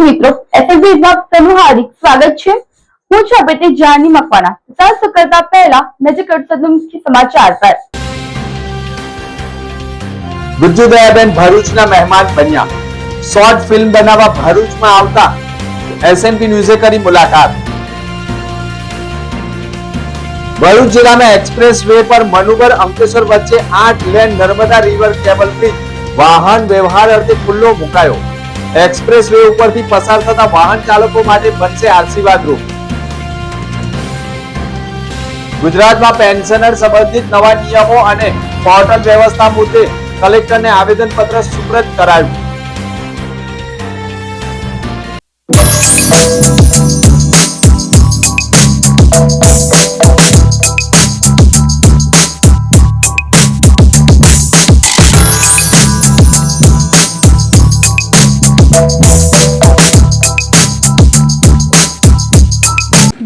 મિત્રો એસએસબી વિભાગ તેનું હાર્દિક સ્વાગત છે। હું છું અપેતી જાની મકવાણા। સાત કરતા પહેલા નજર કરતા મુખ્ય સમાચાર પર। ગુજ્જુદયાબેન ભરૂચના મહેમાન બન્યા। શોર્ટ ફિલ્મ બનાવવા ભરૂચમાં આવતા એસએનપી ન્યૂઝે કરી મુલાકાત। ભરૂચ जिला एक्सप्रेस वे पर मनुबर अंकेश्वर वच्चे 8 लेन नर्मदा रिवर केबल ब्रिज वाहन व्यवहार अर्थे खुल्लो मुकायो। एक्सप्रेस वे उपरथी पसार थता वाहन चालको माटे बनशे आशीर्वादरूप। गुजरातमां पेन्शनर संबंधित नवा नियमों अने पोर्टल व्यवस्था मुद्दे कलेक्टरने आवेदन पत्र सुप्रत करायुं।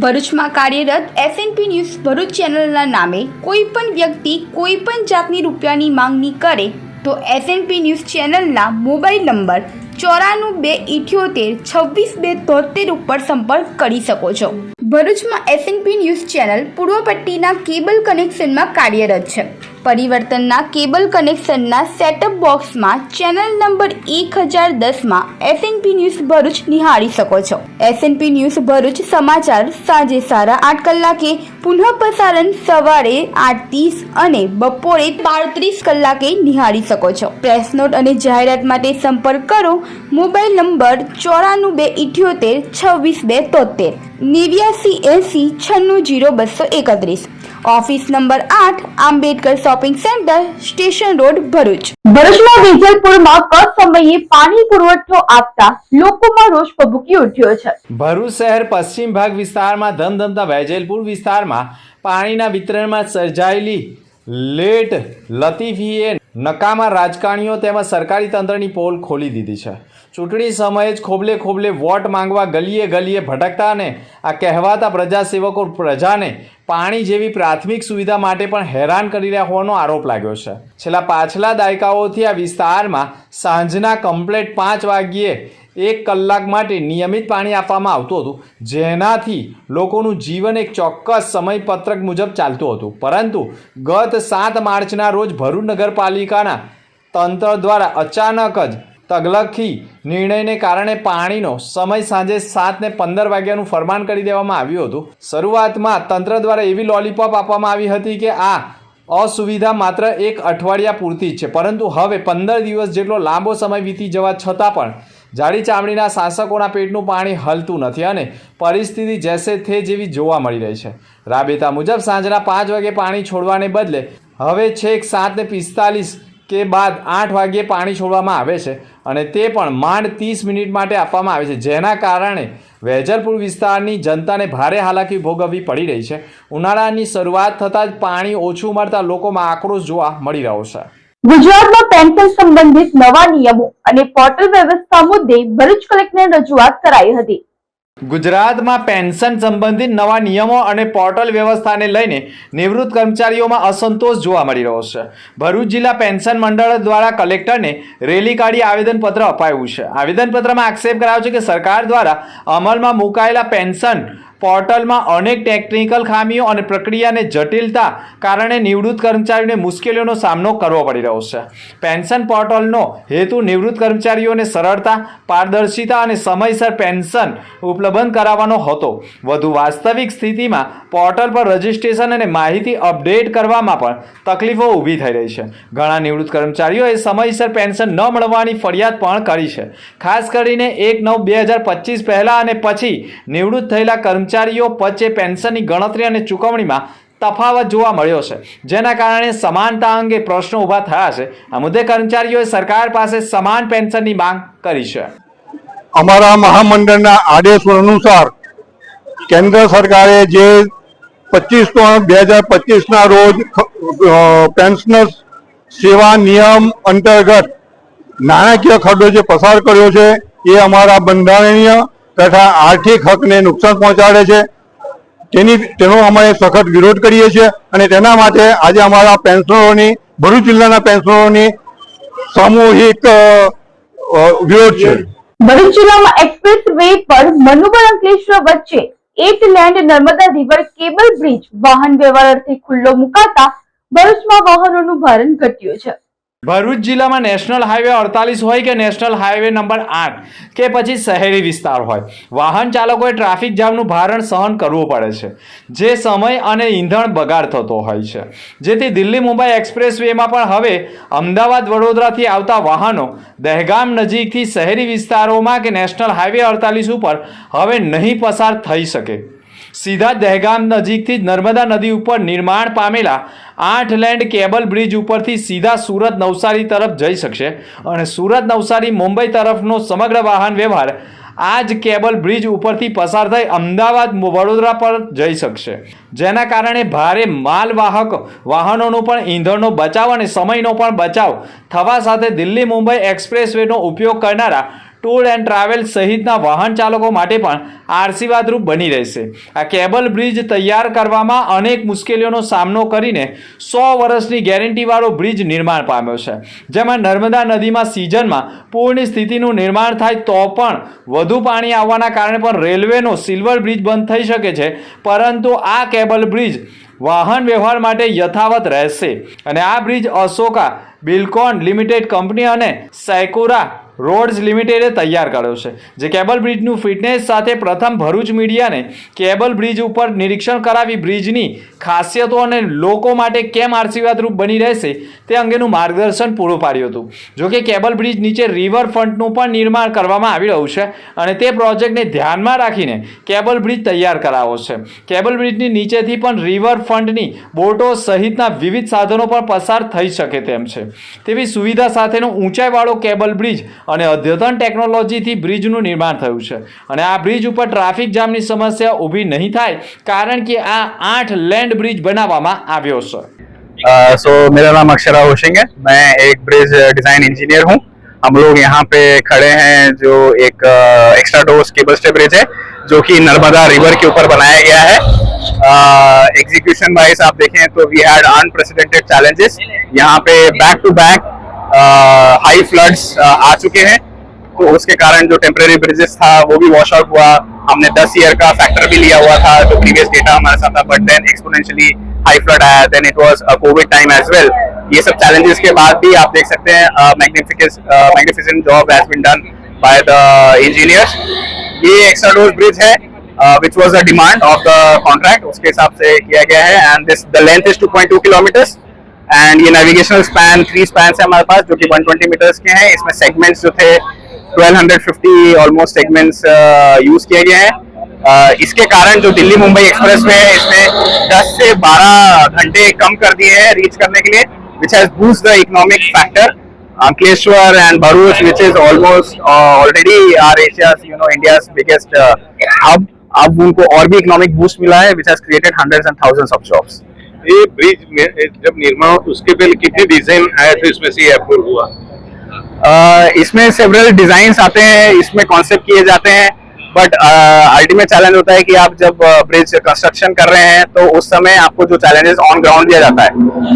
ભરૂચમાં કાર્યરત એસએનપી ન્યૂઝ ભરૂચ ચેનલના નામે કોઈપણ વ્યક્તિ કોઈપણ જાતની રૂપિયાની માંગણી કરે તો એસએનપી ન્યૂઝ ચેનલના મોબાઈલ નંબર 9428762273 ઉપર સંપર્ક કરી શકો છો। ભરૂચમાં એસએનપી ન્યૂઝ ચેનલ પૂર્વ પટ્ટીના કેબલ કનેક્શનમાં કાર્યરત છે। પરિવર્તનના કેબલ કનેક્શનના સેટઅપ બોક્સમાં ચેનલ નંબર 1010માં એસએનપી ન્યૂઝ ભરૂચ નિહાળી શકો છો। એસએનપી ન્યૂઝ ભરૂચ સમાચાર સાંજે 8:30 કલાકે, પુનઃ પ્રસારણ સવારે 8:30 અને બપોરે 12:30 કલાકે નિહાળી શકો છો। પ્રેસ નોટ અને જાહેરાત માટે સંપર્ક કરો mobile number 9478762273 8980960231। Office number 8 Ambedkar shopping centre station road Bharuch. ભરૂચના વેજલપુરમાં કટ સમયે પાણી પુરવઠો આપતા લોકોમાં રોષ ભભૂકી ઉઠ્યો છે। ભરૂચ શહેર પશ્ચિમ ભાગ વિસ્તારમાં ધમધમતા વેજલપુર વિસ્તારમાં પાણીના વિતરણમાં સર્જાયેલી લેટ લતીફીએ નકામા રાજકારણીઓ તેમજ સરકારી તંત્રની પોલ ખોલી દીધી છે। ચૂંટણી સમયે જ ખોબલે ખોબલે વોટ માંગવા ગલીએ ગલીએ ભટકતા અને આ કહેવાતા પ્રજાસેવકો પ્રજાને પાણી જેવી પ્રાથમિક સુવિધા માટે પણ હેરાન કરી રહ્યા હોવાનો આરોપ લાગ્યો છે। છેલ્લા પાછલા દાયકાઓથી આ વિસ્તારમાં સાંજના કમ્પ્લેટ 5 વાગ્યે 1 કલાક માટે નિયમિત પાણી આપવામાં આવતું હતું, જેનાથી લોકોનું જીવન એક ચોક્કસ સમયપત્રક મુજબ ચાલતું હતું। પરંતુ ગત 7 માર્ચના રોજ ભરૂચ નગરપાલિકાના તંત્ર દ્વારા અચાનક જ તગલખી નિર્ણયને કારણે પાણીનો સમય સાંજે 7:15 વાગ્યાનું ફરમાન કરી દેવામાં આવ્યું હતું। શરૂઆતમાં તંત્ર દ્વારા એવી લોલીપોપ આપવામાં આવી હતી કે આ અસુવિધા માત્ર 1 અઠવાડિયા પૂરતી જ છે, પરંતુ હવે 15 દિવસ જેટલો લાંબો સમય વીતી જવા છતાં પણ જાડી ચામડીના શાસકોના પેટનું પાણી હલતું નથી અને પરિસ્થિતિ જેસે થે જેવી જોવા મળી રહી છે। રાબેતા મુજબ સાંજના 5 વાગે પાણી છોડવાને બદલે હવે છેક 7:45 કે બાદ 8 વાગ્યે પાણી છોડવામાં આવે છે અને તે પણ માંડ 30 મિનિટ માટે આપવામાં આવે છે, જેના કારણે વેજલપુર વિસ્તારની જનતાને ભારે હાલાકી ભોગવવી પડી રહી છે। ઉનાળાની શરૂઆત થતાં જ પાણી ઓછું મળતા લોકોમાં આક્રોશ જોવા મળી રહ્યો છે। ગુજરાતમાં પેન્શન સંબંધિત નવા નિયમો અને પોર્ટલ વ્યવસ્થા મુદ્દે ભરૂચ કલેક્ટરને રજૂઆત કરાઈ હતી। ગુજરાતમાં પેન્શન સંબંધિત નવા નિયમો અને પોર્ટલ વ્યવસ્થાને લઈને નિવૃત્ત કર્મચારીઓમાં અસંતોષ જોવા મળી રહ્યો છે। ભરૂચ જિલ્લા પેન્શન મંડળ દ્વારા કલેક્ટરને રેલી કાઢી આવેદનપત્ર અપાયું છે। આવેદનપત્રમાં આક્ષેપ કરાયો છે કે સરકાર દ્વારા અમલમાં મુકાયેલા પેન્શન પોર્ટલમાં અનેક ટેકનિકલ ખામીઓ અને પ્રક્રિયાને જટિલતા કારણે નિવૃત્ત કર્મચારીઓને મુશ્કેલીઓનો સામનો કરવો પડી રહ્યો છે। પેન્શન પોર્ટલનો હેતુ નિવૃત્ત કર્મચારીઓને સરળતા, પારદર્શિતા અને સમયસર પેન્શન ઉપલબ્ધ કરાવવાનો હતો। વધુ વાસ્તવિક સ્થિતિમાં પોર્ટલ પર રજિસ્ટ્રેશન અને માહિતી અપડેટ કરવામાં પણ તકલીફો ઊભી થઈ રહી છે। ઘણા નિવૃત્ત કર્મચારીઓએ સમયસર પેન્શન ન મળવાની ફરિયાદ પણ કરી છે। ખાસ કરીને 1/9/2025 પહેલા અને પછી નિવૃત્ત થયેલા કર્મચારીઓ વચ્ચે પેન્શનની ગણતરી અને ચૂકવણીમાં તફાવત જોવા મળ્યો છે, જેના કારણે સમાનતા અંગે પ્રશ્નો ઊભા થયા છે। આ મુદ્દે કર્મચારીઓએ સરકાર પાસે સમાન પેન્શનની માંગ કરી છે। અમારા મહામંડળના આદેશ અનુસાર કેન્દ્ર સરકારે જે 25/3/2025ના રોજ પેન્શનર સેવા નિયમ અંતર્ગત નાણાકીય ખરડો જે પસાર કર્યો છે એ અમારા બંધારણીય તથા આર્થિક હકને નુકસાન પહોંચાડે છે। તેનો અમે સખત વિરોધ કરીએ છીએ અને તેના માટે આજે અમારા પેન્શનરોની ભરૂચ જિલ્લાના પેન્શનરોની સામૂહિક વિરોધ છે। ભરૂચ જિલ્લામાં એક્સપ્રેસ વે પર મનુબર અંકલેશ્વર વચ્ચે 8 land Narmada river cable bridge વાહન વ્યવહાર અર્થે ખુલ્લો મુકાતા ભરૂચમાં વાહનોનું ભારણ ઘટ્યું છે. ભરૂચ જિલ્લામાં નેશનલ હાઈવે 48 હોય કે નેશનલ હાઈવે નંબર 8 કે પછી શહેરી વિસ્તાર હોય, વાહન ચાલકોએ ટ્રાફિક જામનું ભારણ સહન કરવું પડે છે, જે સમય અને ઈંધણ બગાડ થતો હોય છે. જેથી દિલ્હી મુંબઈ એક્સપ્રેસ વેમાં પણ હવે અમદાવાદ વડોદરાથી આવતા વાહનો દહેગામ નજીકથી શહેરી વિસ્તારોમાં કે નેશનલ હાઈવે 48 ઉપર હવે નહીં પસાર થઈ શકે. સીધા દહેગામ નજીકથી નર્મદા નદી ઉપર નિર્માણ પામેલા 8 લેન્ડ કેબલ બ્રિજ ઉપરથી સીધા સુરત નવસારી તરફ જઈ શકશે અને સુરત નવસારી મુંબઈ તરફનો સમગ્ર વાહન વ્યવહાર આ જ કેબલ બ્રિજ ઉપરથી પસાર થઈ અમદાવાદ વડોદરા પર જઈ શકશે, જેના કારણે ભારે માલવાહક વાહનોનો પણ ઈંધણનો બચાવ અને સમયનો પણ બચાવ થવા સાથે દિલ્હી મુંબઈ એક્સપ્રેસ વેનો ઉપયોગ કરનારા ટૂર એન્ડ ટ્રાવેલ સહિતના વાહન ચાલકો માટે પણ આશીર્વાદરૂપ બની રહેશે. આ કેબલ બ્રિજ તૈયાર કરવામાં અનેક મુશ્કેલીઓનો સામનો કરીને 100 વર્ષની ગેરંટીવાળો બ્રિજ નિર્માણ પામ્યો છે, જેમાં નર્મદા નદીમાં સિઝનમાં પૂરની સ્થિતિનું નિર્માણ થાય તો પણ વધુ પાણી આવવાના કારણે પણ રેલવેનો સિલ્વર બ્રિજ બંધ થઈ શકે છે, પરંતુ આ કેબલ બ્રિજ વાહન વ્યવહાર માટે યથાવત રહેશે અને આ બ્રિજ અશોકા બિલ્કોન લિમિટેડ કંપની અને સૈકુરા રોડ્સ લિમિટેડે તૈયાર કર્યો છે. જે કેબલ બ્રિજનું ફિટનેસ સાથે પ્રથમ ભરૂચ મીડિયાને કેબલ બ્રિજ ઉપર નિરીક્ષણ કરાવી બ્રિજની ખાસિયતો અને લોકો માટે કેમ આશીર્વાદરૂપ બની રહેશે તે અંગેનું માર્ગદર્શન પૂરું પાડ્યું હતું. જોકે કેબલ બ્રિજ નીચે રિવરફ્રન્ટનું પણ નિર્માણ કરવામાં આવી રહ્યું છે અને તે પ્રોજેક્ટને ધ્યાનમાં રાખીને કેબલ બ્રિજ તૈયાર કરાવો છે. કેબલ બ્રિજની નીચેથી પણ રિવરફ્રન્ટની બોટો સહિતના વિવિધ સાધનો પણ પસાર થઈ શકે તેમ છે. તેવી સુવિધા સાથેનો ઊંચાઈવાળો કેબલ બ્રિજ અને અદ્યતન ટેકનોલોજીથી બ્રિજનું નિર્માણ થયું છે અને આ બ્રિજ ઉપર ટ્રાફિક જામની સમસ્યા ઊભી નહીં થાય, કારણ કે આ 8 લેન્ડ બ્રિજ બનાવવામાં આવ્યો છે. सो मेरा नाम अक्षरा होशिंग है, मैं एक ब्रिज डिजाइन इंजीनियर हूँ. हम लोग यहाँ पे खड़े हैं जो एक extra doors cable stay bridge है जो कि नर्मदा रिवर के ऊपर बनाया गया है. एग्जीक्यूशन वाइज आप देखें तो वी हैड अनप्रेसिडेंटेड चैलेंजेस. यहाँ पे back to back high floods आ चुके हैं, तो उसके कारण जो टेम्पररी ब्रिजेस था वो भी वॉश आउट हुआ. हमने 10 ईयर का फैक्टर भी लिया हुआ था जो प्रीवियस डेटा हमारे साथ था, but then exponentially high flood आया, then it was a COVID time as well. ये सब चैलेंजेस के बाद भी आप देख सकते हैं magnificent job has been done by the engineers. ये एक्स्ट्रा डोर ब्रिज है which was a demand of the contract, उसके हिसाब से किया गया है. And this the length is 2.2 kilometres and ये नेविगेशनल स्पैन 3 स्पैन है हमारे पास जो कि 120 मीटर्स के हैं. इसमें सेगमेंट्स जो थे 1250 ऑलमोस्ट सेगमेंट्स यूज किए गए हैं. इसके कारण जो दिल्ली मुंबई एक्सप्रेस वे है इसमें 10 से 12 घंटे कम कर दिए हैं रीच करने के लिए, which has boost the economic factor. Ankleshwar and Bharuch, which is almost already our Asia's, India's biggest hub, अब उनको और भी इकोनॉमिक बूस्ट मिला है, which has created hundreds and thousands of jobs. ये ब्रिज में जब निर्माण उसके पहले कितने डिजाइन आए थे, इसमें से अप्रूव हुआ? इसमें सेवरल डिजाइन्स आते हैं, इसमें कॉन्सेप्ट किए जाते हैं, बट अल्टीमेट चैलेंज होता है कि आप जब ब्रिज कंस्ट्रक्शन कर रहे हैं तो उस समय आपको जो चैलेंजेस ऑन ग्राउंड दिया जाता है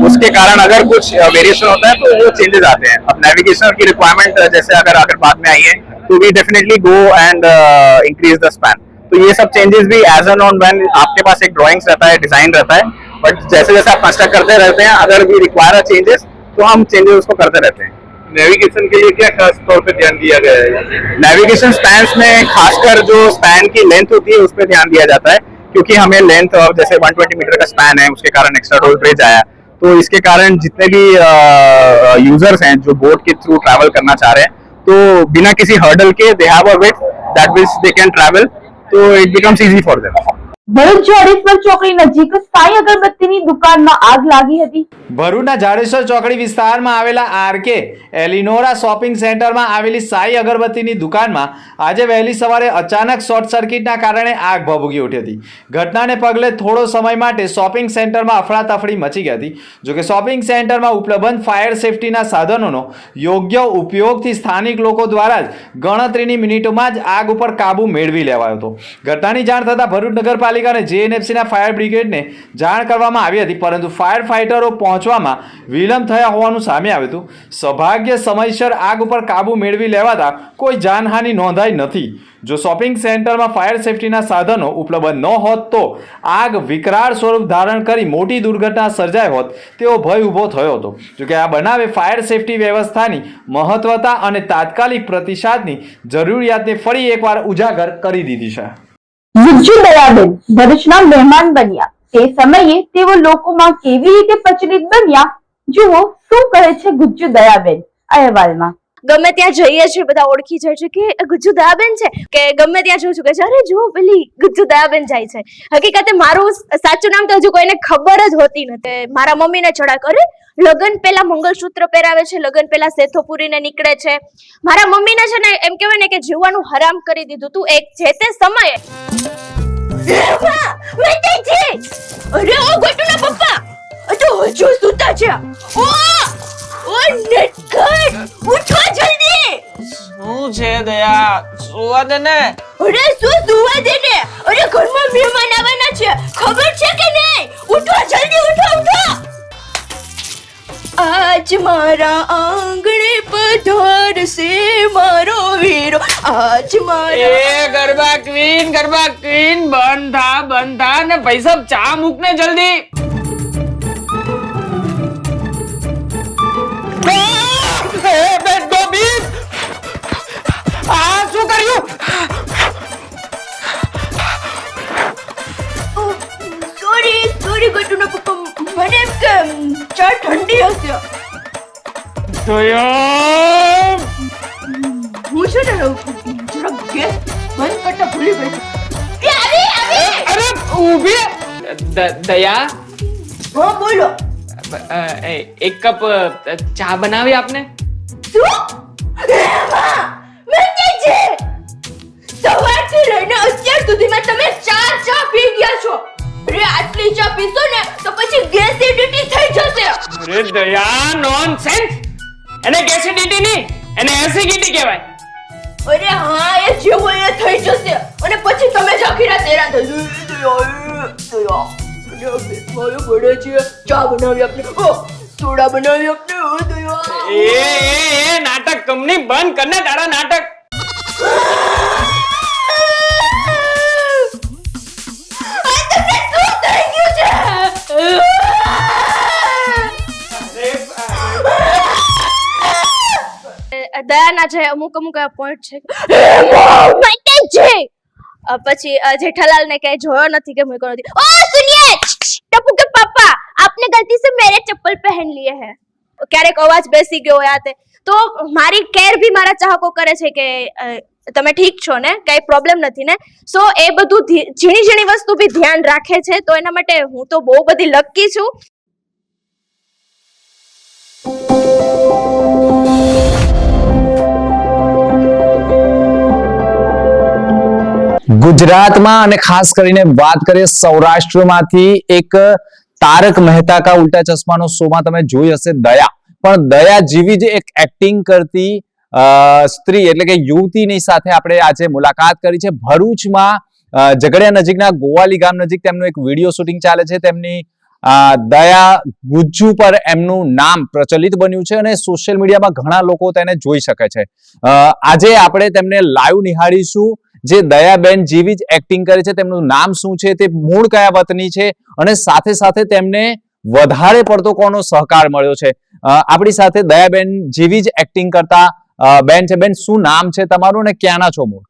उसके कारण अगर कुछ वेरिएशन होता है तो वो चेंजेस आते हैं. अब नेविगेशन की रिक्वायरमेंट जैसे अगर बाद में आई है तो we definitely go and increase the span. तो ये सब चेंजेस भी एज एन ऑन व्हेन आपके पास एक ड्राइंग्स रहता है, डिजाइन रहता है, बट जैसे जैसे आप कंस्ट्रक्ट करते रहते हैं अगर वी रिक्वायर चेंजेस तो हम चेंजेस उसको करते रहते हैं. नेविगेशन के लिए क्या खास तौर पे ध्यान दिया गया है? नेविगेशन स्पैन्स में खासकर जो स्पैन की लेंथ होती है उस पर ध्यान दिया जाता है, क्योंकि हमें लेंथ जैसे 120 मीटर का स्पैन है उसके कारण एक्स्ट्रा डोर ब्रिज आया, तो इसके कारण जितने भी यूजर्स हैं जो बोट के थ्रू ट्रैवल करना चाह रहे हैं तो बिना किसी हर्डल के they have a width that which they can travel, तो it becomes easy for them. Bharuch Jadeshwar ચોકડી નજીક સાઈ અગરબત્તીની દુકાનમાં આગ લાગી હતી. ભરૂચના જાડેશ્વર ચોકડી વિસ્તારમાં આવેલા આરકે એલિનોરા શોપિંગ સેન્ટરમાં આવેલી સાઈ અગરબત્તીની દુકાનમાં આજે વહેલી સવારે અચાનક શોર્ટ સર્કિટના કારણે આગ ભભૂકી ઉઠી હતી. ઘટનાને પગલે થોડો સમય માટે શોપિંગ સેન્ટરમાં અફડાતફડી મચી ગઈ હતી. જોકે શોપિંગ સેન્ટરમાં ઉપલબ્ધ ફાયર સેફટીના સાધનોનો યોગ્ય ઉપયોગથી સ્થાનિક લોકો દ્વારા જ ગણતરીની મિનિટોમાં જ આગ ઉપર કાબુ મેળવી લેવાયો હતો. ઘટનાની જાણ થતાં ભરૂચ નગરપાલિકા નગરપાલિકા અને જેએનએફસીના ફાયર બ્રિગેડને જાણ કરવામાં આવી હતી, પરંતુ ફાયર ફાઇટરો પહોંચવામાં વિલંબ થયા હોવાનું સામે આવ્યું હતું. સૌભાગ્ય સમયસર આગ ઉપર કાબુ મેળવી લેવાતા કોઈ જાનહાનિ નોંધાઈ નથી. જો શોપિંગ સેન્ટરમાં ફાયર સેફટીના સાધનો ઉપલબ્ધ ન હોત તો આગ વિકરાળ સ્વરૂપ ધારણ કરી મોટી દુર્ઘટના સર્જાઈ હોત તેવો ભય ઊભો થયો હતો. જોકે આ બનાવે ફાયર સેફટી વ્યવસ્થાની મહત્વતા અને તાત્કાલિક પ્રતિસાદની જરૂરિયાતને ફરી એકવાર ઉજાગર કરી દીધી છે. ગુજ્જુ દયાબેન ભરૂચના મહેમાન બન્યા તે સમયે તેઓ લોકોમાં કેવી રીતે પ્રચલિત બન્યા, જુઓ શું કહે છે ગુજ્જુ દયાબેન અહેવાલમાં. ગમે ત્યાં જઈએ છીએ બધા ઓળખી જાય છે કે ગુજ્જુ દયાબેન છે, કે ગમે ત્યાં જોઉં છું કે અરે જો પેલી ગુજ્જુ દયાબેન જાય છે. હકીકતે મારું સાચું નામ તો હજુ કોઈને ખબર જ હોતી નથી. મારા મમ્મીને ચડા કરે લગ્ન પહેલા મંગળસૂત્ર પહેરાવે છે, લગ્ન પહેલા સેથો પૂરીને નીકળે છે. મારા મમ્મીને છે ને એમ કહેવાય ને કે જીવવાનું હરામ કરી દીધું તું એક જે તે સમયે. અરે ઓ ગોટુના પપ્પા તો હજુ સૂતા છે. ઓ નટખટ ઉઠો જલ્દી. શું છે દયા, સુવા દે ને. અરે શું સુવા દે ને? અરે ઘરમાં મહેમાન આવવાના છે, ખબર છે કે નહીં? ઉઠો જલ્દી, ઉઠો ઉઠો. આજ મારા આંગણે પધારશે મારો વીરો, આજ મારા એ ગરબા ક્વીન બંધ થા ને ભાઈ સાહેબ ચા મૂક ને જલ્દી. આ શું કર્યું? સોરી ગટુના પપ્પા, મને એમ કે ચા ઠંડી હશે. દયા હું છે ને જરા ગેસ બંધ કરતા ભૂલી ગઈ. અરે ઊભી. દયા હા બોલો. એક કપ ચા બનાવી આપને. સવારથી લઈને અત્યાર સુધીમાં તમે 4 ચા પી ગયા છો. અરે આટલી ચા પીશો ને તો પછી ગેસિડિટી થઈ જશે. અરે દયા નોનસેન્સ. એને ગેસિડિટી નહીં, એને એસિડિટી કહેવાય. અરે હા એ જેવું એ થઈ જશે અને પછી તમે જ આખી રાત હેરાન થઈ. ચા બનાવી આપને, સોડા બનાવી આપને. એ નાટક કંપની બંધ કરને તારા નાટક. દયાના છે અમુક પોઈન્ટ છે પછી જેઠાલાલ ને કઈ જોયો નથી કે મૂક્યો નથી. ओ सुनिए टप्पू के पापा आपने गलती से मेरे चप्पल पहन लिए हैं. ક્યારેક અવાજ બેસી ગયો હોય આતે તો મારી કેર ભી મારા ચાહકો કરે છે કે તમે ઠીક છો ને, કઈ પ્રોબ્લેમ નથી ને. સો એ બધું ઝીણી ઝીણી વસ્તુ ભી ધ્યાન રાખે છે, તો એના માટે હું તો બહુ બધી લકી છું. ગુજરાતમાં અને ખાસ કરીને વાત કરીએ સૌરાષ્ટ્રમાંથી એક તારક મહેતા કા ઉલ્ટા ચશ્માનો શોમાં તમે જોઈ હશે દયા, પણ દયા જેવી જ એક એક્ટિંગ કરતી સ્ત્રી એટલે કે યુવતીની સાથે આપણે આજે મુલાકાત કરી છે. ભરૂચમાં ઝઘડિયા નજીકના ગોવાલી ગામ નજીક તેમનું એક વિડીયો શૂટિંગ ચાલે છે. તેમની દયા ગુજ્જુ પર એમનું નામ પ્રચલિત બન્યું છે અને સોશિયલ મીડિયામાં ઘણા લોકો તેને જોઈ શકે છે. આજે આપણે તેમને લાઈવ નિહાળીશું. જે દયાબેન જેવી જ એક્ટિંગ કરે છે, તેમનું નામ શું છે, તે મૂળ કયા વતની છે અને સાથે સાથે તેમને વધારે પડતો કોનો સહકાર મળ્યો છે. આપણી સાથે દયાબેન જેવી જ એક્ટિંગ કરતા બેન છે. બેન શું નામ છે તમારું અને ક્યાંના છો મૂળ?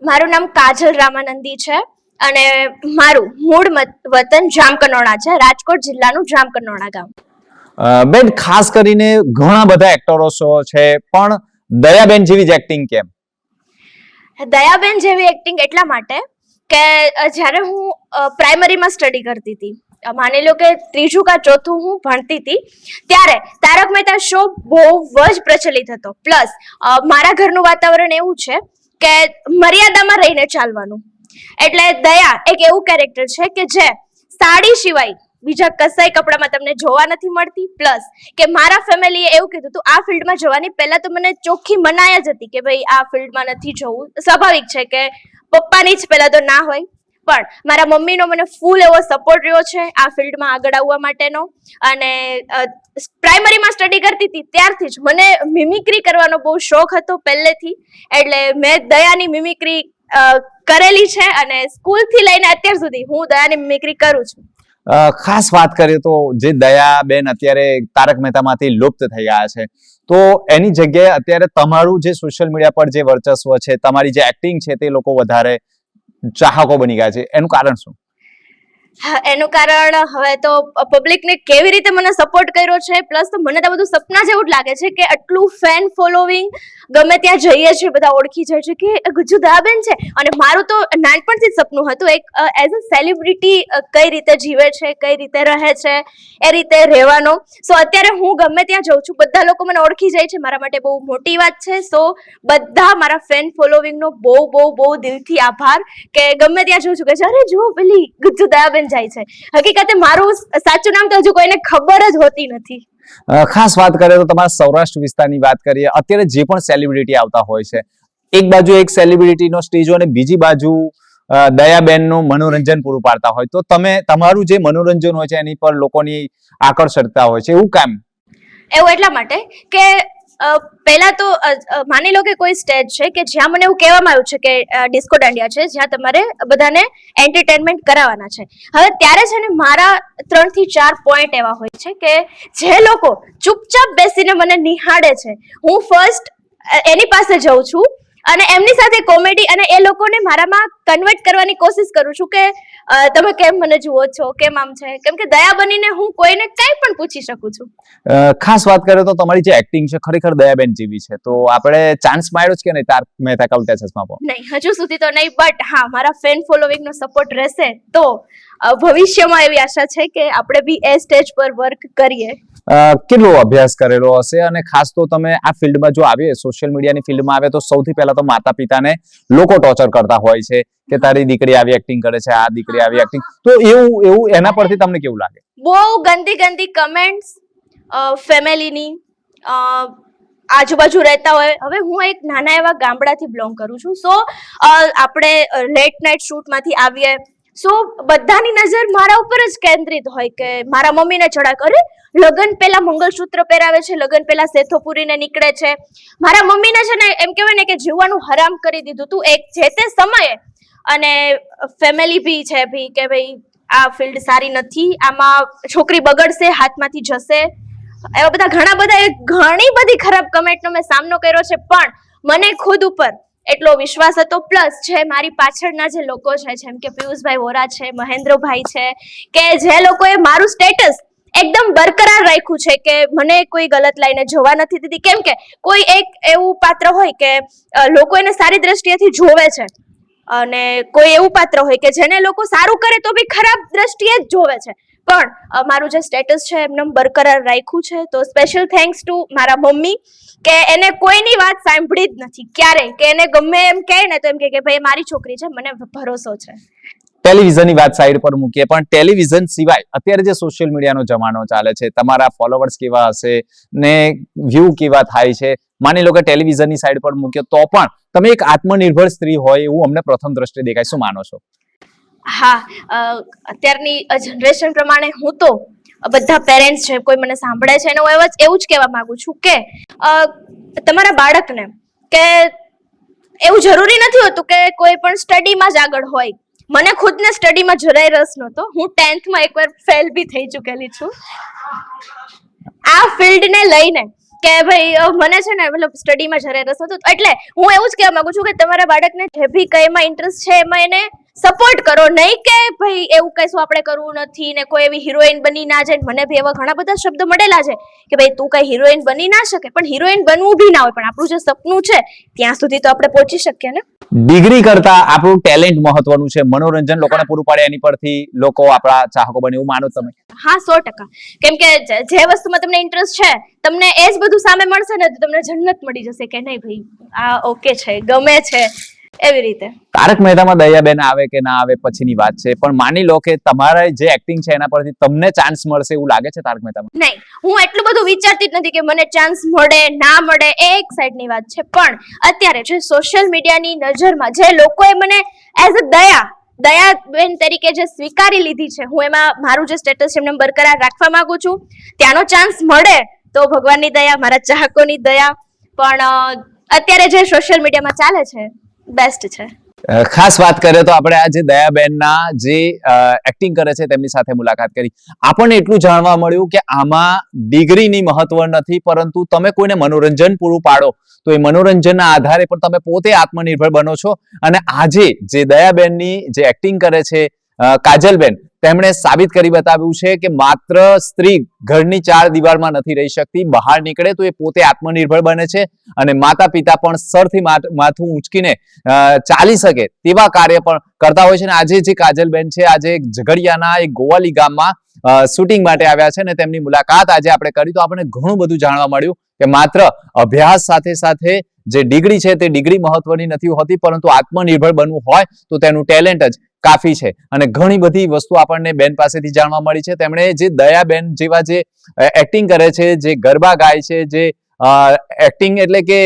મારું નામ કાજલ રામાનંદી છે અને મારું મૂળ વતન જામકંડોરણા છે, રાજકોટ જિલ્લાનું જામકંડોરણા ગામ. બેન ખાસ કરીને ઘણા બધા એક્ટરો છે, પણ દયાબેન જેવી જ એક્ટિંગ કેમ? દયાબેન જેવી એક્ટિંગ એટલા માટે કે જ્યારે હું પ્રાઇમરીમાં સ્ટડી કરતી હતી, માની લો કે 3જું કા 4થું હું ભણતી હતી, ત્યારે તારક મહેતા શો બહુ જ પ્રચલિત હતો. પ્લસ મારા ઘરનું વાતાવરણ એવું છે કે મર્યાદામાં રહીને ચાલવાનું. એટલે દયા એક એવું કેરેક્ટર છે કે જે સાડી સિવાય બીજા કસાય કપડામાં તમને જોવા નથી મળતી. પ્લસ કે મારા ફેમિલીએ એવું કીધું હતું આ ફિલ્ડમાં જવાની પહેલા તો મને ચોખ્ખી મનાય જ હતી કે ભાઈ આ ફિલ્ડમાં નથી જવું. સ્વાભાવિક છે કે પપ્પાની જ પહેલા તો ના હોય, પણ મારા મમ્મીનો મને ફૂલ એવો સપોર્ટ રહ્યો છે આ ફિલ્ડમાં આગળ આવવા માટેનો. અને પ્રાઇમરીમાં સ્ટડી કરતી હતી ત્યારથી જ મને મિમિક્રી કરવાનો બહુ શોખ હતો પહેલેથી, એટલે મેં દયાની મિમિક્રી કરેલી છે અને સ્કૂલથી લઈને અત્યાર સુધી હું દયાની મિમિક્રી કરું છું. ખાસ વાત કરીએ તો જે દયાબેન અત્યારે તારક મહેતામાંથી લુપ્ત થઈ ગયા છે, તો એની જગ્યાએ અત્યારે તમારું જે સોશિયલ મીડિયા પર જે વર્ચસ્વ છે, તમારી જે એક્ટિંગ છે, તે લોકો વધારે ચાહકો બની ગયા છે, એનું કારણ શું? એનું કારણ હવે તો પબ્લિકને કેવી રીતે મને સપોર્ટ કર્યો છે, પ્લસ તો મને તો બધું સપના જેવું જ લાગે છે કે આટલું ફેન ફોલોવિંગ ગમે ત્યાં જઈએ છીએ બધા ઓળખી જાય છે કે ગુજ્જુ દયાબેન છે. અને મારું તો નાનપણથી જ સપનું હતું એક એઝ અ સેલિબ્રિટી કઈ રીતે જીવે છે, કઈ રીતે રહે છે, એ રીતે રહેવાનો. સો અત્યારે હું ગમે ત્યાં જઉં છું બધા લોકો મને ઓળખી જાય છે, મારા માટે બહુ મોટી વાત છે. સો બધા મારા ફેન ફોલોવિંગનો બહુ બહુ બહુ દિલથી આભાર કે ગમે ત્યાં જઉં છું કે અરે જો પેલી ગુજ્જુ દયાબેન જાય છે. હકીકતે મારું સાચું નામ તો હજુ કોઈને ખબર જ હોતી નથી. ખાસ વાત કરીએ તો તમારા સૌરાષ્ટ્ર વિસ્તારની વાત કરીએ, અત્યારે જે પણ સેલિબ્રિટી આવતા હોય છે, એક બાજુ એક સેલિબ્રિટીનો સ્ટેજ અને બીજી બાજુ દયાબેનનું મનોરંજન પૂરું પાડતા હોય, તો તમે તમારું જે મનોરંજન હોય છે એની પર લોકોની આકર્ષકતા હોય છે, એવું કેમ? એવું એટલા માટે કે પહેલા તો માની લો કે કોઈ સ્ટેજ છે કે જ્યાં મને એવું કહેવામાં આવ્યું છે કે ડિસ્કો દાંડિયા છે જ્યાં તમારે બધાને એન્ટરટેનમેન્ટ કરાવવાના છે. હવે ત્યારે છે ને મારા 3 થી 4 પોઈન્ટ એવા હોય છે કે જે લોકો ચૂપચાપ બેસીને મને નિહાળે છે, હું ફર્સ્ટ એની પાસે જઉં છું અને એમની સાથે કોમેડી અને એ લોકોને મારામાં કન્વર્ટ કરવાની કોશિશ કરું છું કે તમે કેમ મને જુઓ છો, કેમ આમ છે, કેમ કે દયા બનીને હું કોઈને કંઈ પણ પૂછી શકું છું. ખાસ વાત કરીએ તો તમારી જે એક્ટિંગ છે ખરેખર દયાબેન જેવી છે, તો આપણે ચાન્સ મળ્યો છે કે નહીં તારક મહેતા કા ઉલ્ટા ચશ્મા પર? નહીં, હજુ સુધી તો નહીં, બટ હા મારા ફેન ફોલોવિંગનો સપોર્ટ રહેશે તો ભવિષ્યમાં એવી આશા છે કે આપણે બી એ સ્ટેજ પર વર્ક કરીએ. કેટલો અભ્યાસ કરેલો હશે? અને ખાસ તો તમે આ ફિલ્ડમાં જો આવે, સોશિયલ મીડિયાની ફિલ્ડમાં આવે, તો સૌથી પહેલા તો માતા પિતાને લોકો ટોર્ચર કરતા હોય છે કે તારી દીકરી આવી એક્ટિંગ કરે છે, આ દીકરી આવી એક્ટિંગ, તો એવું એના પરથી તમને કેવું લાગે? બહુ ગંદી કમેન્ટ્સ ફેમિલીની આજુબાજુ રહેતા હોય. હવે હું એક નાના એવા ગામડાથી બિલોંગ કરું છું, સો આપણે લેટ નાઇટ શૂટમાંથી આવીએ, સો બધાની નજર મારા ઉપર જ કેન્દ્રિત હોય કે મારા મમ્મીને ચડાક, અરે લગ્ન પહેલા મંગળસૂત્ર પહેરાવે છે, લગ્ન પહેલા સેથો પૂરીને નીકળે છે. મારા મમ્મીને છે ને એમ કહેવાય ને કે જીવવાનું હરામ કરી દીધું તું એક જે તે સમયે. અને ફેમિલી બી છે ભી કે ભાઈ આ ફિલ્ડ સારી નથી, આમાં છોકરી બગડશે, હાથમાંથી જશે, એવા બધા ઘણી બધી ખરાબ કમેન્ટનો મેં સામનો કર્યો છે. પણ મને ખુદ ઉપર એટલો વિશ્વાસ હતો, પ્લસ જે મારી પાછળના જે લોકો છે જેમ કે પિયુષભાઈ વોરા છે, મહેન્દ્રભાઈ છે, કે જે લોકોએ મારું સ્ટેટસ એકદમ બરકરાર રાખ્યું છે કે મને કોઈ ગલત લાઈને જોવા નથી દીધી. કેમ કે કોઈ એક એવું પાત્ર હોય કે લોકો એને સારી દ્રષ્ટિએથી જોવે છે અને કોઈ એવું પાત્ર હોય કે જેને લોકો સારું કરે તો બી ખરાબ દ્રષ્ટિએ જ જોવે છે. પણ મારું જે સ્ટેટસ છે એમને બરકરાર રાખ્યું છે. તો સ્પેશિયલ થેન્ક્સ ટુ મારા મમ્મી કે એને કોઈની વાત સાંભળી જ નથી ક્યારેય, કે એને ગમે એમ કહે ને તો એમ કે ભાઈ મારી છોકરી છે, મને ભરોસો છે. ટેલિવિઝનની વાત સાઈડ પર મૂકીએ, પણ ટેલિવિઝન સિવાય અત્યારે જે સોશિયલ મીડિયાનો જમાનો ચાલે છે, તમારા ફોલોવર્સ કેવા હશે ને વ્યૂ કેવા થાય છે, માની લો કે ટેલિવિઝનની સાઈડ પર મૂકીએ તો પણ તમે એક આત્મનિર્ભર સ્ત્રી હોય એવું અમને પ્રથમ દ્રષ્ટિએ દેખાય, શું માનો છો? હા, અત્યારની જનરેશન પ્રમાણે હું તો બધા પેરેન્ટ્સ છે કોઈ મને સાંભળે છે અને હું એવું જ કહેવા માંગુ છું કે તમારા બાળકને કે એવું જરૂરી નથી હોતું કે કોઈ પણ સ્ટડીમાં જ આગળ હોય. મને ખુદને સ્ટડીમાં જરાય રસ નહોતો, હું 10th માં એકવાર ફેલ બી થઈ ચૂકેલી છું આ ફિલ્ડને લઈને કે ભાઈ મને છે ને મતલબ સ્ટડીમાં જરાય રસ નહોતો. એટલે હું એવું જ કહેવા માંગુ છું કે તમારા બાળકને જે બી કઈમાં ઇન્ટરેસ્ટ છે એમાં એને સપોર્ટ કરો, નહીં કે ભાઈ એવું કઈશું આપણે કરવું નથી ને કોઈ એવી હિરોઈન બની ના જાય. મને બી એવા ઘણા બધા શબ્દ મળેલા છે કે ભાઈ તું કઈ હિરોઈન બની ના શકે, પણ હિરોઈન બનવું બી ના હોય, પણ આપણું જે સપનું છે ત્યાં સુધી તો આપણે પહોંચી શકીએ ને. ડિગ્રી કરતા આપણું ટેલેન્ટ મહત્વનું છે, મનોરંજન લોકોને પૂરું પાડે એની પરથી લોકો આપણા ચાહકો બને એવું માનો તમે? હા, 100%. કેમ કે જે વસ્તુમાં તમને ઇન્ટરેસ્ટ છે તમને એ જ બધું સામે મળશે ને તો તમને જન્નત મળી જશે કે નહીં ભાઈ આ ઓકે છે, ગમે છે, એવી રીતે. તારક મહેતામાં દયાબેન આવે કે ના આવે પછીની વાત છે, પણ માની લો કે તમારા જે એક્ટિંગ છે એના પરથી તમને ચાન્સ મળશે એવું લાગે છે તારક મહેતામાં? નહીં, હું એટલું બધું વિચારતી જ નથી કે મને ચાન્સ મળે ના મળે, એ એક સાઈડની વાત છે. પણ અત્યારે જે સોશિયલ મીડિયાની નજરમાં જે લોકોએ મને એઝ અ દયા દયાબેન તરીકે જે સ્વીકારી લીધી છે, હું એમાં મારું જે સ્ટેટસ છે એમને બરકરાર રાખવા માંગુ છું. ત્યાંનો ચાન્સ મળે તો ભગવાનની દયા, મારા ચાહકોની દયા, પણ અત્યારે જે સોશિયલ મીડિયામાં ચાલે છે બેસ્ટ છે. ખાસ વાત કરીએ તો આપણે આજે દયાબેનના જે એક્ટિંગ કરે છે તેમની સાથે મુલાકાત કરી. આપણને એટલું જાણવા મળ્યું કે આમાં ડિગ્રીની મહત્વ નથી, પરંતુ તમે કોઈને મનોરંજન પૂરું પાડો તો એ મનોરંજનના આધારે પણ તમે પોતે આત્મનિર્ભર બનો છો. અને આજે જે દયાબેનની જે એક્ટિંગ કરે છે કાજલબેન, તેમણે સાબિત કરી બતાવ્યું છે કે માત્ર સ્ત્રી ઘરની 4 દિવાલમાં નથી રહી શકતી, બહાર નીકળે તો એ પોતે આત્મનિર્ભર બને છે અને માતા પિતા પણ સરથી માથું ઊંચકીને ચાલી શકે તેવા કાર્ય પણ કરતા હોય છે. અને આજે જે કાજલબેન છે, આજે ઝઘડિયાના એક ગોવાલી ગામમાં શૂટિંગ માટે આવ્યા છે અને તેમની મુલાકાત આજે આપણે કરી તો આપણને ઘણું બધું જાણવા મળ્યું કે માત્ર અભ્યાસ સાથે સાથે જે ડિગ્રી છે તે ડિગ્રી મહત્વની નથી હોતી, પરંતુ આત્મનિર્ભર બનવું હોય તો તેનું ટેલેન્ટ જ કાફી છે. અને ઘણી બધી વસ્તુ આપણને બેન પાસેથી જાણવા મળી છે. તેમણે જે દયાબેન જેવા જે એક્ટિંગ કરે છે, જે ગરબા ગાય છે, જે એક્ટિંગ એટલે કે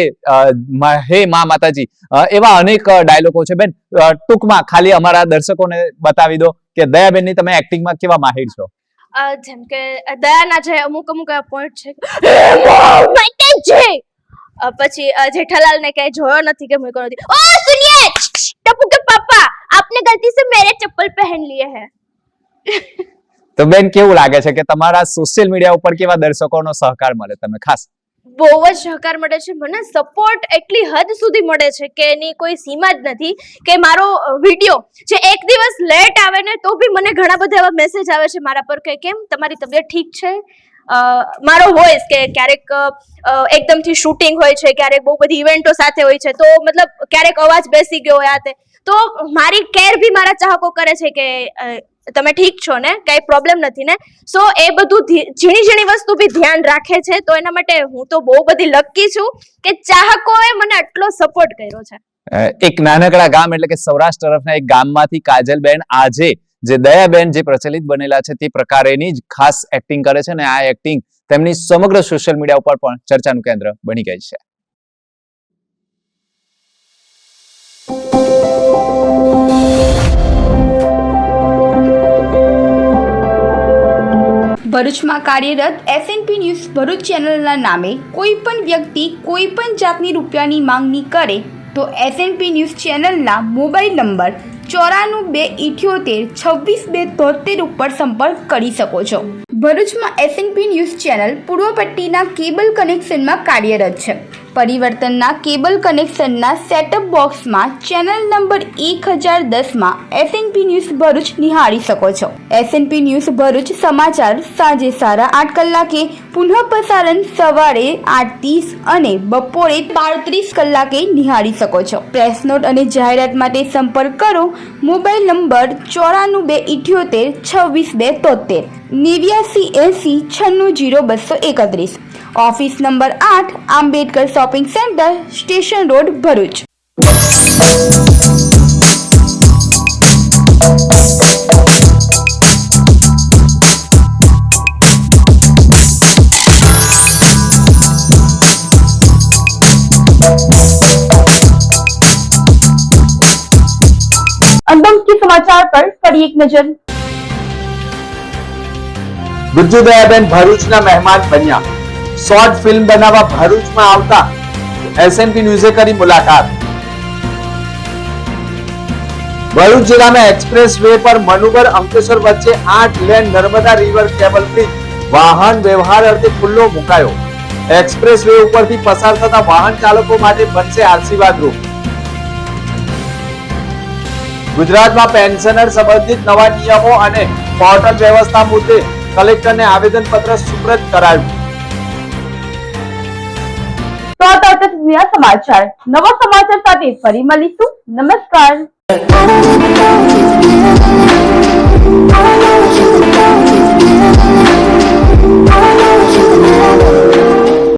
હે મા માતાજી, એવા અનેક ડાયલોગો છે. બેન, ટૂંકમાં ખાલી અમારા દર્શકોને બતાવી દો કે દયાબેનની તમે એક્ટિંગમાં કેવા માહિર છો. જેમ કે દયાના જે અમુક પોઈન્ટ છે, પછી જેઠાલાલ ને કઈ જોયો નથી કે મૂક્યો નથી. ઓ સુનિए टप्पू के पापा, आपने गलती से मेरे चप्पल पहन लिए हैं. તો બેન, કેવું લાગે છે કે તમારા સોશિયલ મીડિયા ઉપર કેવા દર્શકોનો સહકાર મળે તમને? ખાસ બહુ જ સહકાર મળે છે મને. સપોર્ટ એટલી હદ સુધી મળે છે કે એની કોઈ સીમા જ નથી. કે મારો વિડીયો જે એક દિવસ લેટ આવે ને તો બી મને ઘણા બધા એવા મેસેજ આવે છે મારા પર કે કેમ તમારી તબિયત ઠીક છે. મારો વોઇસ કે ક્યારેક એકદમથી શૂટિંગ હોય છે, ક્યારેક બહુ બધી ઇવેન્ટો સાથે હોય છે, તો મતલબ ક્યારેક અવાજ બેસી ગયો હોય આ તે, તો મારી કેર બી મારા ચાહકો કરે છે કે તમે ઠીક છો ને, કઈ પ્રોબ્લેમ નથી ને. સો એ બધું ઝીણી ઝીણી વસ્તુ બી ધ્યાન રાખે છે. તો એના માટે હું તો બહુ બધી લકી છું કે ચાહકોએ મને આટલો સપોર્ટ કર્યો છે. એક નાનકડા ગામ એટલે કે સૌરાષ્ટ્ર તરફના એક ગામમાંથી કાજલબેન આજે જે દયાબેન જે પ્રચલિત બનેલા છે તે પ્રકારેની જ ખાસ એક્ટિંગ કરે છે અને આ એક્ટિંગ તેમની સમગ્ર સોશિયલ મીડિયા ઉપર પણ ચર્ચાનું કેન્દ્ર બની ગઈ છે. ભરૂચમાં કાર્યરત SNP ન્યૂઝ ભરૂચ ચેનલના નામે કોઈ પણ વ્યક્તિ કોઈ પણ જાતની રૂપિયાની માંગણી કરે તો SNP ન્યૂઝ ચેનલના મોબાઈલ નંબર 9428762273 ઉપર સંપર્ક કરી શકો છો. ભરૂચમાં SNP ન્યૂઝ ચેનલ પૂર્વ પટ્ટીના કેબલ કનેક્શનમાં કાર્યરત છે. પરિવર્તનના કેબલ કનેક્શનના સેટઅપ બોક્સમાં ચેનલ નંબર 1010માં SNP ન્યૂઝ ભરૂચ નિહાળી શકો છો. SNP ન્યૂઝ ભરૂચ સમાચાર સાંજે 8:30 કલાકે, પુનઃ પ્રસારણ સવારે 8:30 અને બપોરે 12:30 કલાકે નિહાળી શકો છો. પ્રેસ નોટ અને જાહેરાત માટે સંપર્ક કરો. Mobile number 9428762273 8980960231. Office number 8, Ambedkar shopping centre, station road, Bharuch. अंदम के समाचार पर फरी एक नजर. ગુજ્જુ દયાબેન ભરૂચના મહેમાન બન્યા. શોર્ટ ફિલ્મ બનાવવા ભરૂચમાં આવતા SNP ન્યૂઝે કરી મુલાકાત. ભરૂચ જિલ્લામાં એક્સપ્રેસ વે પર મનુબર અંકલેશ્વર વચ્ચે 8 lane Narmada river cable bridge વાહન વ્યવહાર અર્થે ખુલ્લો મુકાયો. એક્સપ્રેસ વે ઉપરથી પસાર થતા વાહન ચાલકો માટે બનશે આશીર્વાદરૂપ. ગુજરાતમાં પેન્શનર સંબંધિત નવા નિયમો અને પોર્ટલ વ્યવસ્થા મુદ્દે કલેક્ટરને આવેદન પત્ર સુપ્રત કરાયું. તો આ હતા સમાચાર. નવા સમાચાર સાથે ફરી મળીશું. નમસ્કાર.